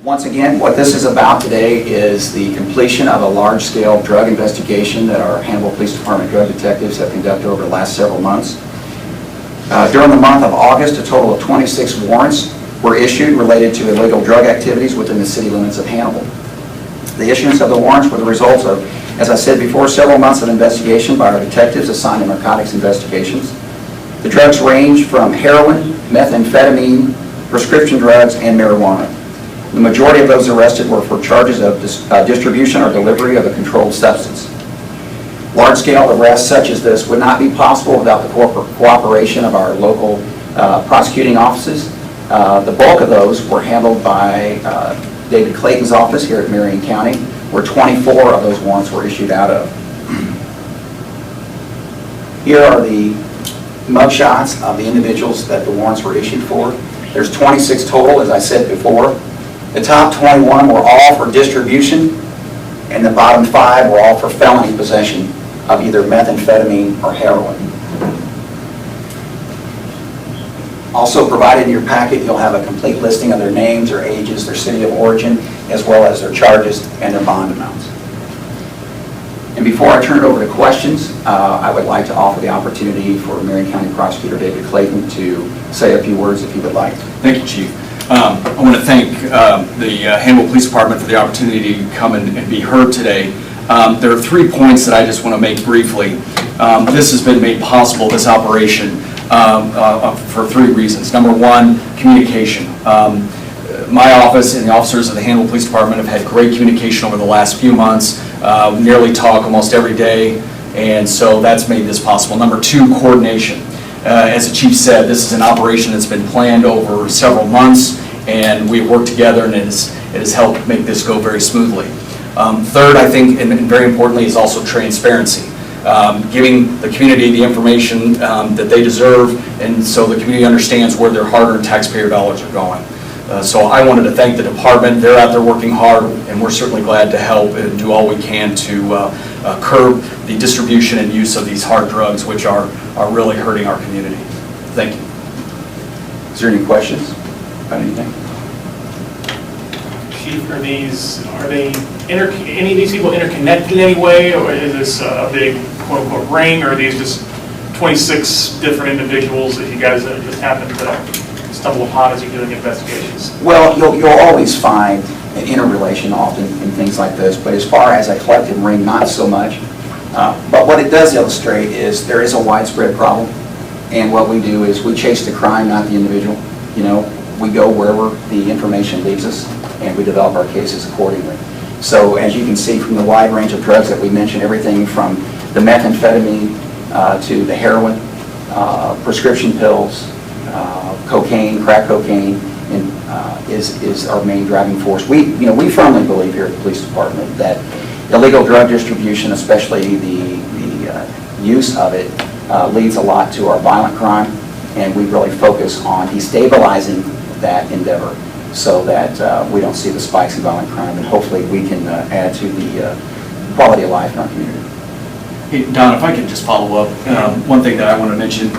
Once again, what this is about today is the completion of a large-scale drug investigation that our Hannibal Police Department drug detectives have conducted over the last several months. During the month of August, a total of 26 warrants were issued related to illegal drug activities within the city limits of Hannibal. The issuance of the warrants were the results of, as I said before, several months of investigation by our detectives assigned to narcotics investigations. The drugs range from heroin, methamphetamine, prescription drugs, and marijuana. The majority of those arrested were for charges of distribution or delivery of a controlled substance. Large-scale arrests such as this would not be possible without the cooperation of our local prosecuting offices. The bulk of those were handled by David Clayton's office here at Marion County, where 24 of those warrants were issued out of. Here are the mugshots of the individuals that the warrants were issued for. There's 26 total, as I said before. The top 21 were all for distribution, and the bottom 5 were all for felony possession of either methamphetamine or heroin. Also provided in your packet, you'll have a complete listing of their names, their ages, their city of origin, as well as their charges and their bond amounts. And before I turn it over to questions, I would like to offer the opportunity for Marion County Prosecutor David Clayton to say a few words if he would like. Thank you, Chief. I want to thank the Hannibal Police Department for the opportunity to come and be heard today. There are 3 points that I just want to make briefly. This has been made possible, this operation, for 3 reasons. Number 1, communication. My office and the officers of the Hannibal Police Department have had great communication over the last few months. Nearly talk almost every day, and so that's made this possible. Number 2, coordination. As the Chief said, this is an operation that's been planned over several months, and we've worked together, and it has helped make this go very smoothly. Third, I think, and very importantly, is also transparency. Giving the community the information that they deserve, and so the community understands where their hard-earned taxpayer dollars are going. So I wanted to thank the department. They're out there working hard, and we're certainly glad to help and do all we can to curb the distribution and use of these hard drugs, which are really hurting our community. Thank you. Is there any questions about anything? Chief, are they any of these people interconnected in any way, or is this a big quote-unquote ring, or are these just 26 different individuals that you guys just happen to stumble upon as you're doing investigations? Well, you'll always find an interrelation often in things like this, but as far as a collective ring, not so much. But what it does illustrate is there is a widespread problem, and what we do is we chase the crime, not the individual. You know, we go wherever the information leads us, and we develop our cases accordingly. So as you can see from the wide range of drugs that we mentioned, everything from the methamphetamine to the heroin, prescription pills, cocaine, crack cocaine, and is our main driving force. We firmly believe here at the police department that illegal drug distribution, especially the use of it, leads a lot to our violent crime, and we really focus on destabilizing that endeavor so that we don't see the spikes in violent crime, and hopefully we can add to the quality of life in our community. Hey, Don, if I could just follow up, one thing that I want to mention,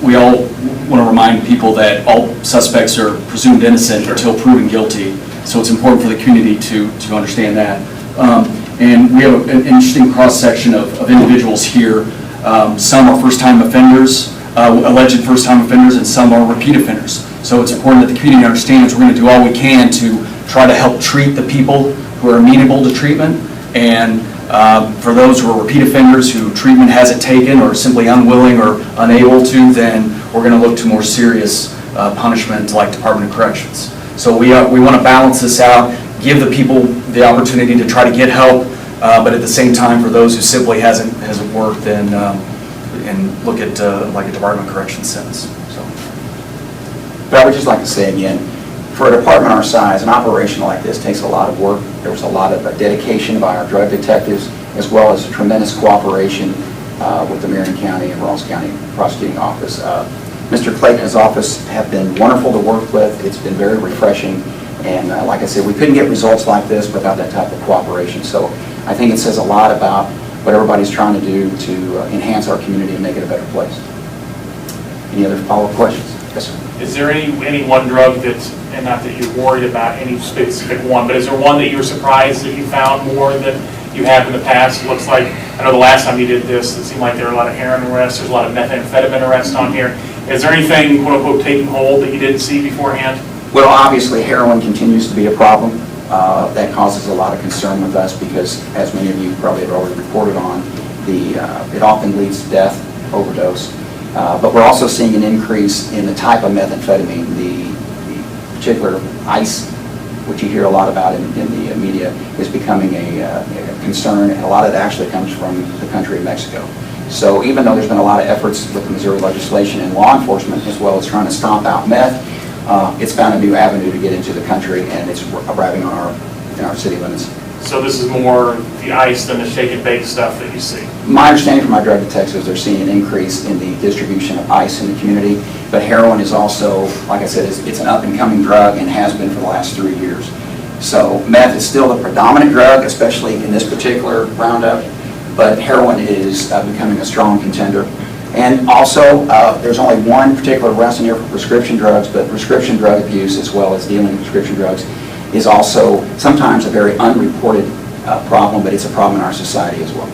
we all want to remind people that all suspects are presumed innocent until proven guilty, so it's important for the community to understand that. And we have an interesting cross-section of individuals here. Some are first-time offenders, alleged first-time offenders, and some are repeat offenders. So it's important that the community understands we're going to do all we can to try to help treat the people who are amenable to treatment, and for those who are repeat offenders who treatment hasn't taken or simply unwilling or unable to, then we're going to look to more serious punishment like Department of Corrections. So we want to balance this out, give the people the opportunity to try to get help, but at the same time, for those who simply hasn't worked, then and look at like a Department of Corrections sentence. So. But I would just like to say again, for a department our size, an operation like this takes a lot of work. There was a lot of dedication by our drug detectives, as well as tremendous cooperation with the Marion County and Ross County Prosecuting Office. Mr. Clayton and his office have been wonderful to work with. It's been very refreshing, and like I said, we couldn't get results like this without that type of cooperation. So I think it says a lot about what everybody's trying to do to enhance our community and make it a better place. Any other follow-up questions? Yes, sir. Is there any one drug that, and not that you're worried about any specific one, but is there one that you were surprised that you found more than you have in the past? It looks like, I know the last time you did this, it seemed like there were a lot of heroin arrests, there's a lot of methamphetamine arrests on here. Is there anything, quote unquote, taking hold that you didn't see beforehand? Well, obviously, heroin continues to be a problem. That causes a lot of concern with us because, as many of you probably have already reported on, it often leads to death, overdose. But we're also seeing an increase in the type of methamphetamine, the particular ice, which you hear a lot about in the media, is becoming a concern, and a lot of it actually comes from the country of Mexico. So even though there's been a lot of efforts with the Missouri legislation and law enforcement, as well as trying to stomp out meth, it's found a new avenue to get into the country, and it's arriving in our city limits. So this is more the ice than the shake and bake stuff that you see? My understanding from my drug detectives, they're seeing an increase in the distribution of ice in the community, but heroin is also, like I said, it's an up-and-coming drug and has been for the last 3 years. So meth is still the predominant drug, especially in this particular roundup, but heroin is becoming a strong contender. And also, there's only one particular arrest in here for prescription drugs, but prescription drug abuse, as well as dealing with prescription drugs, is also sometimes a very unreported problem, but it's a problem in our society as well.